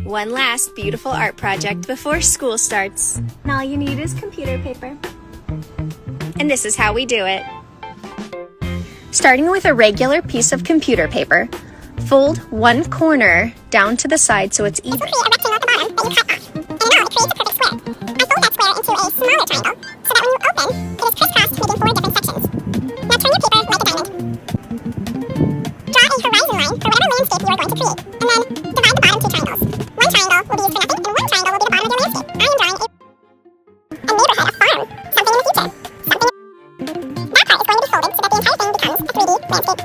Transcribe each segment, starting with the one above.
One last beautiful art project before school starts. And all you need is computer paper. And this is how we do it. Starting with a regular piece of computer paper, fold one corner down to the side so it's even. This will create a rectangle at the bottom that you cut off. And now it creates a perfect square. I fold that square into a smaller triangle so that when you open, it is crisscrossed making 4 different sections. Now turn your paper like a diamond. Draw a horizon line for whatever landscape you are going to create, and then divide the bottom 2 triangles. One triangle will be used for nothing, and one triangle will be the bottom of your landscape. I am drawing a neighborhood, a farm, something in the future. That part is going to be folded so that the entire thing becomes a 3D landscape.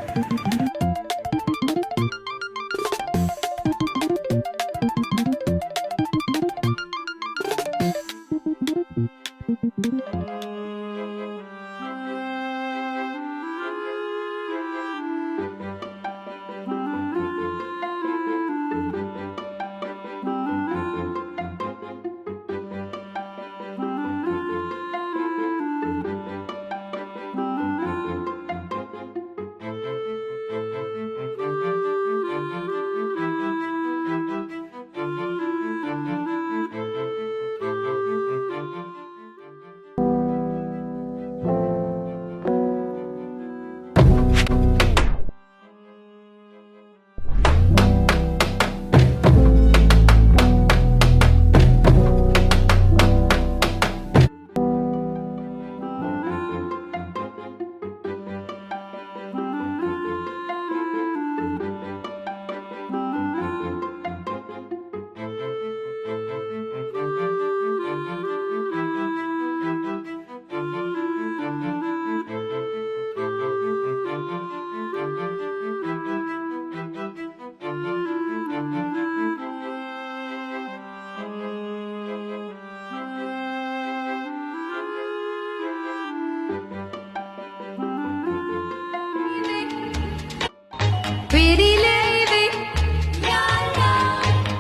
Pretty lady,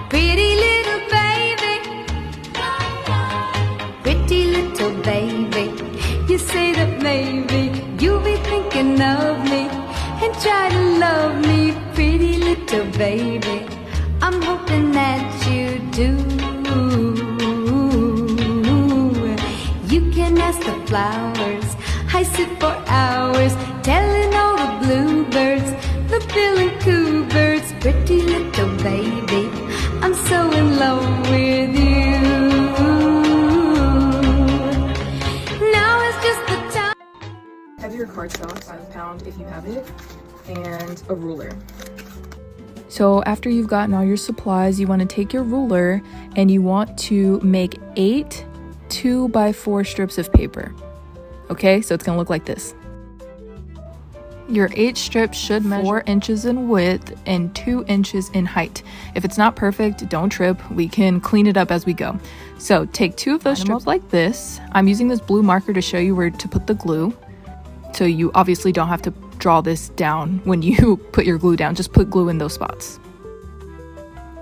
pretty little baby, pretty little baby. You say that maybe you'll be thinking of me and try to love me, pretty little baby. I'm hoping that you do. You can ask the flowers, I sit for hours telling all the bluebirds, the bill and coo birds, pretty little baby, I'm so in love with you. Now is just the time. Have your cardstock, 5 pound if you have it, and a ruler. So after you've gotten all your supplies, you want to take your ruler and you want to make 8 2x4 strips of paper. Okay, so it's gonna look like this. Your 8 strips should measure 4 inches in width and 2 inches in height. If it's not perfect, don't trip. We can clean it up as we go. So take 2 of those strips like this. I'm using this blue marker to show you where to put the glue. So you obviously don't have to draw this down when you put your glue down. Just put glue in those spots.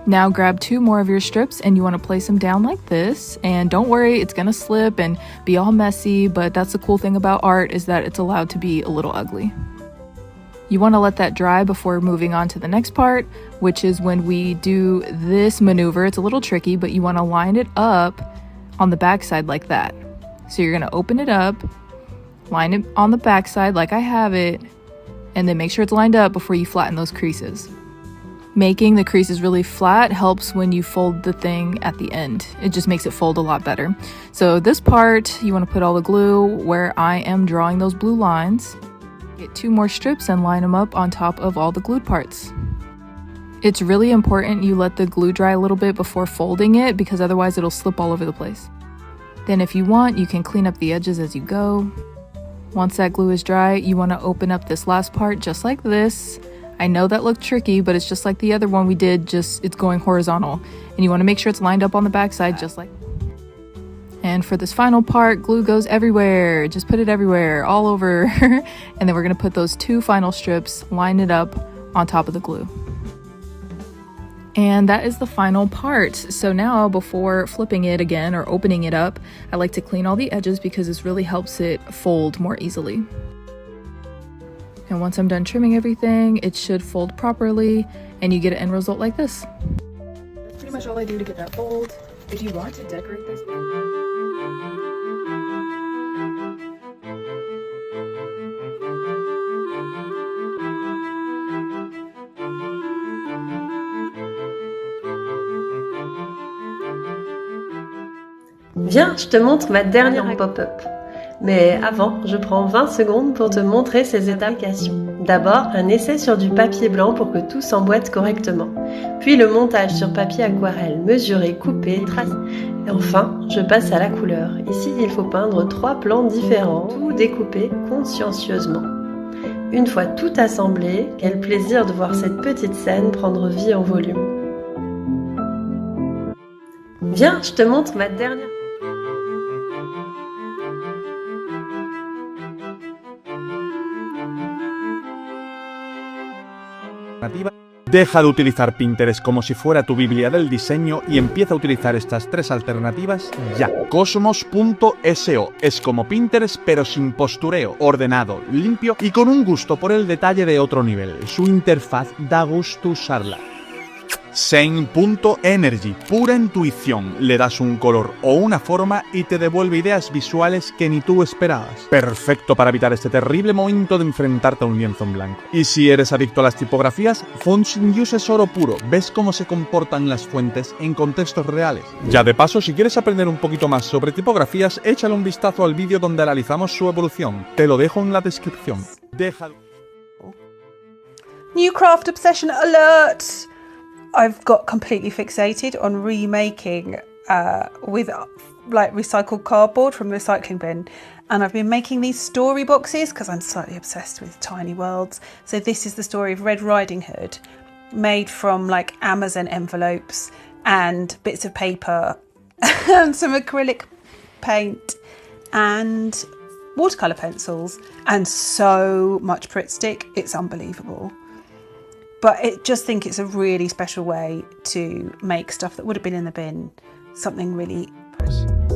Now grab 2 more of your strips and you want to place them down like this. And don't worry, it's gonna slip and be all messy, but that's the cool thing about art, is that it's allowed to be a little ugly. You want to let that dry before moving on to the next part, which is when we do this maneuver. It's a little tricky, but you want to line it up on the back side like that. So you're going to open it up, line it on the back side like I have it, and then make sure it's lined up before you flatten those creases. Making the creases really flat helps when you fold the thing at the end. It just makes it fold a lot better. So this part, you want to put all the glue where I am drawing those blue lines. Get 2 more strips and line them up on top of all the glued parts. It's really important you let the glue dry a little bit before folding it, because otherwise it'll slip all over the place. Then if you want, you can clean up the edges as you go. Once that glue is dry, you want to open up this last part just like this. I know that looked tricky, but it's just like the other one we did, just it's going horizontal. And you want to make sure it's lined up on the back side just like. And for this final part, glue goes everywhere. Just put it everywhere, all over. And then we're going to put those 2 final strips, line it up on top of the glue. And that is the final part. So now, before flipping it again or opening it up, I like to clean all the edges because this really helps it fold more easily. And once I'm done trimming everything, it should fold properly and you get an end result like this. That's pretty much all I do to get that fold. If you want to decorate this, Viens, je te montre ma dernière pop-up. Mais avant, je prends 20 secondes pour te montrer ces étapes. D'abord, un essai sur du papier blanc pour que tout s'emboîte correctement. Puis le montage sur papier aquarelle, mesuré, coupé, tracé. Et enfin, je passe à la couleur. Ici, il faut peindre 3 plans différents, tout découpé consciencieusement. Une fois tout assemblé, quel plaisir de voir cette petite scène prendre vie en volume. Viens, je te montre ma dernière... Deja de utilizar Pinterest como si fuera tu Biblia del diseño y empieza a utilizar estas 3 alternativas ya. Cosmos.so es como Pinterest pero sin postureo, ordenado, limpio y con un gusto por el detalle de otro nivel. Su interfaz da gusto usarla. Zen.energy, pura intuición, le das un color o una forma y te devuelve ideas visuales que ni tú esperabas. Perfecto para evitar este terrible momento de enfrentarte a un lienzo en blanco. Y si eres adicto a las tipografías, Fonts in Use es oro puro, ves cómo se comportan las fuentes en contextos reales. Ya de paso, si quieres aprender un poquito más sobre tipografías, échale un vistazo al vídeo donde analizamos su evolución, te lo dejo en la descripción. Déjalo. New craft obsession alert! I've got completely fixated on remaking with like recycled cardboard from the recycling bin, and I've been making these story boxes because I'm slightly obsessed with tiny worlds. So this is the story of Red Riding Hood, made from like Amazon envelopes and bits of paper and some acrylic paint and watercolour pencils and so much Pritt stick. It's unbelievable. But I just think it's a really special way to make stuff that would have been in the bin something really...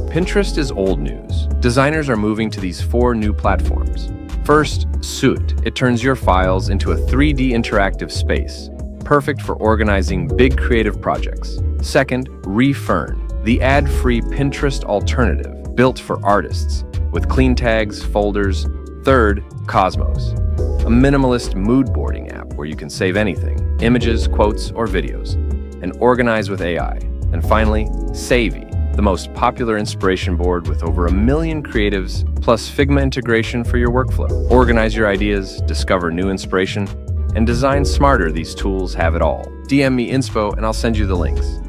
Pinterest is old news. Designers are moving to these 4 new platforms. First, Suit. It turns your files into a 3D interactive space, perfect for organizing big creative projects. Second, Refern, the ad-free Pinterest alternative built for artists, with clean tags, folders. Third, Cosmos, a minimalist mood boarding app where you can save anything, images, quotes, or videos, and organize with AI. And finally, Savvy, the most popular inspiration board with over 1 million creatives, plus Figma integration for your workflow. Organize your ideas, discover new inspiration, and design smarter. These tools have it all. DM me inspo and I'll send you the links.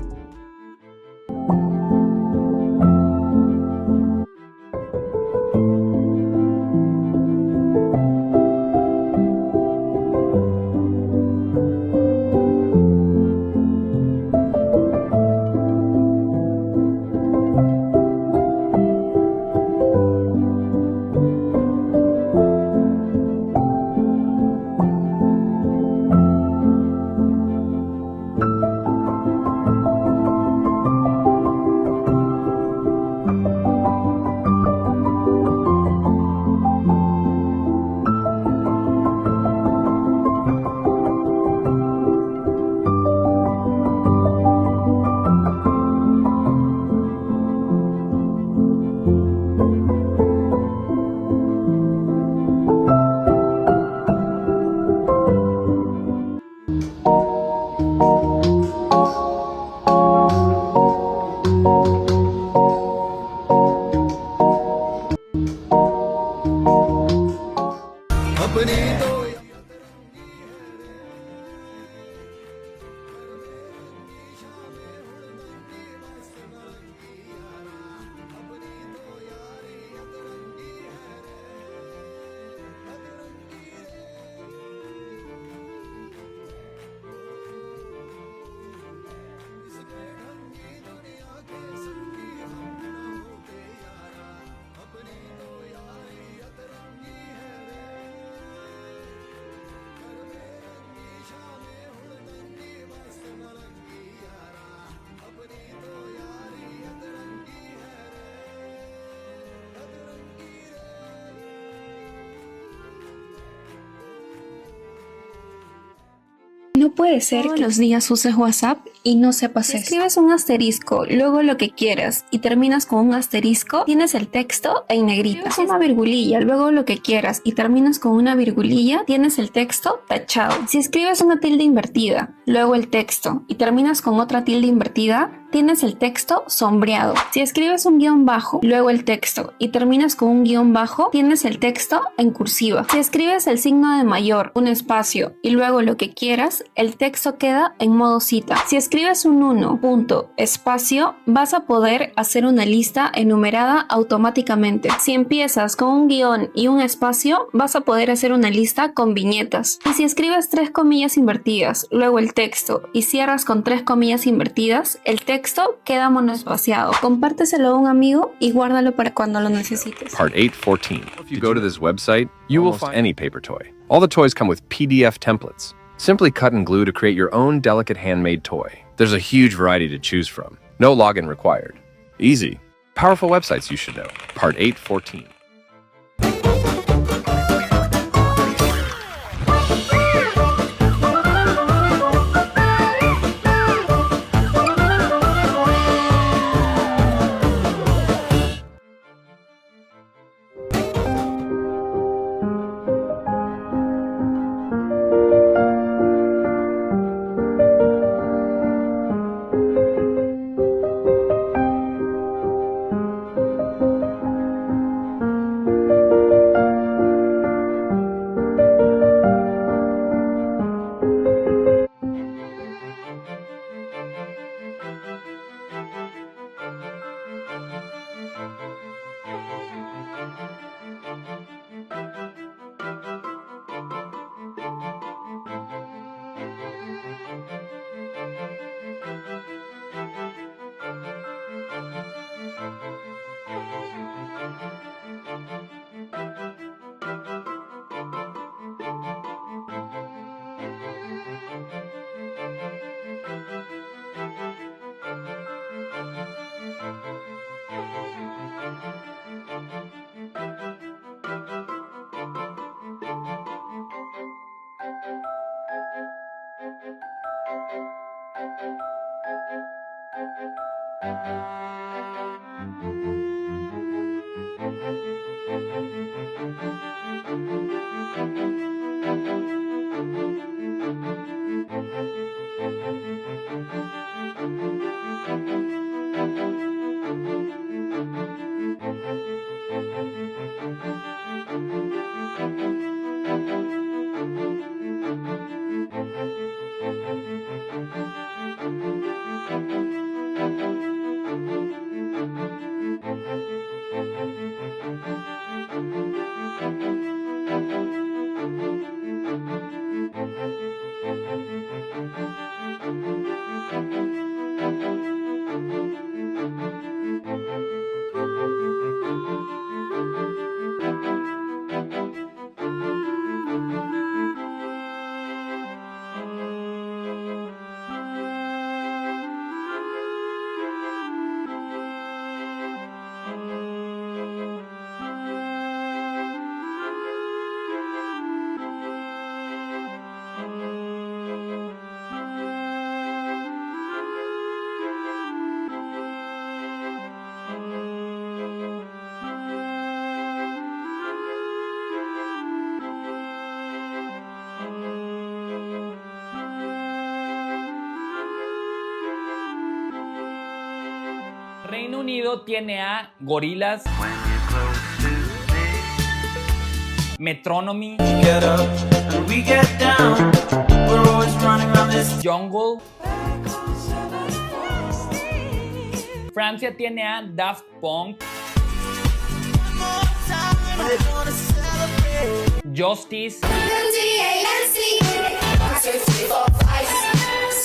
No puede ser que todos los días uses WhatsApp y no sepas Si esto. escribes un asterisco, luego lo que quieras y terminas con un asterisco, tienes el texto en negrita. Si es una virgulilla, luego lo que quieras y terminas con una virgulilla, tienes el texto tachado. Si escribes una tilde invertida, luego el texto y terminas con otra tilde invertida, tienes el texto sombreado. Si escribes un guión bajo, luego el texto y terminas con un guión bajo, tienes el texto en cursiva. Si escribes el signo de mayor, un espacio y luego lo que quieras, el texto queda en modo cita. Si escribes un 1, punto, espacio, vas a poder hacer una lista enumerada automáticamente. Si empiezas con un guión y un espacio, vas a poder hacer una lista con viñetas. Y si escribes 3 comillas invertidas, luego el texto y cierras con 3 comillas invertidas, el texto queda monoespaciado. Compárteselo a un amigo y guárdalo para cuando lo necesites. Part 8.14. If you go to this website, you will find any paper toy. All the toys come with PDF templates. Simply cut and glue to create your own delicate handmade toy. There's a huge variety to choose from. No login required. Easy. Powerful websites you should know. Part 8.14. Reino Unido tiene a Gorillaz, Metronomy, Jungle. Francia tiene a Daft Punk, Justice,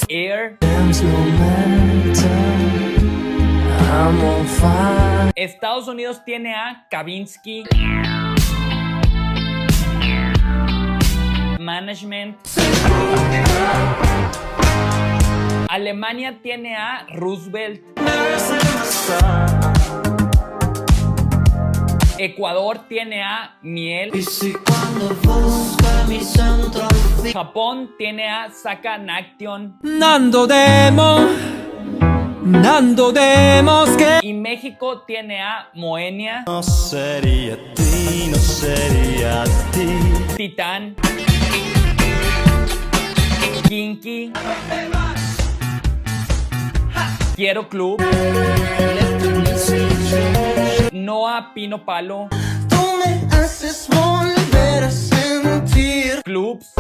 Air. Estados Unidos tiene a Kavinsky, Management. Alemania tiene a Roosevelt. Ecuador tiene a miel. Japón tiene a Sacanation. Nando demos que Y México tiene a Moenia. no sería ti. Titán. Kinky. Quiero Club. Noa Pino Palo. Tú me haces volver a sentir. Clubs.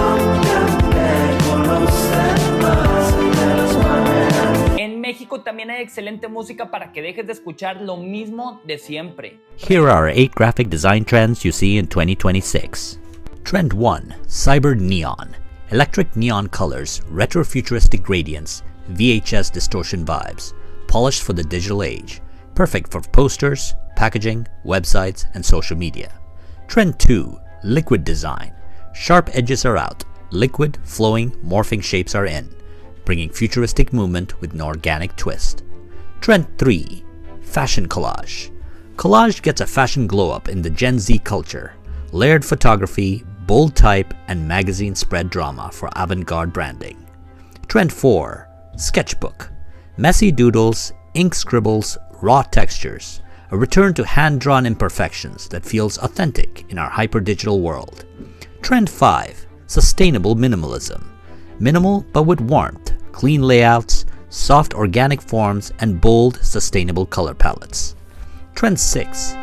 En México también hay excelente música para que dejes de escuchar lo mismo de siempre. Here are 8 graphic design trends you see in 2026. Trend 1. Cyber Neon. Electric neon colors, retro-futuristic gradients, VHS distortion vibes. Polished for the digital age. Perfect for posters, packaging, websites, and social media. Trend 2. Liquid design. Sharp edges are out. Liquid, flowing, morphing shapes are in, bringing futuristic movement with an organic twist. Trend 3. Fashion collage. Collage gets a fashion glow-up in the Gen Z culture. Layered photography, bold type, and magazine spread drama for avant-garde branding. Trend 4. Sketchbook. Messy doodles, ink scribbles, raw textures. A return to hand-drawn imperfections that feels authentic in our hyper-digital world. Trend 5. Sustainable minimalism. Minimal but with warmth, clean layouts, soft organic forms, and bold, sustainable color palettes. Trend 6.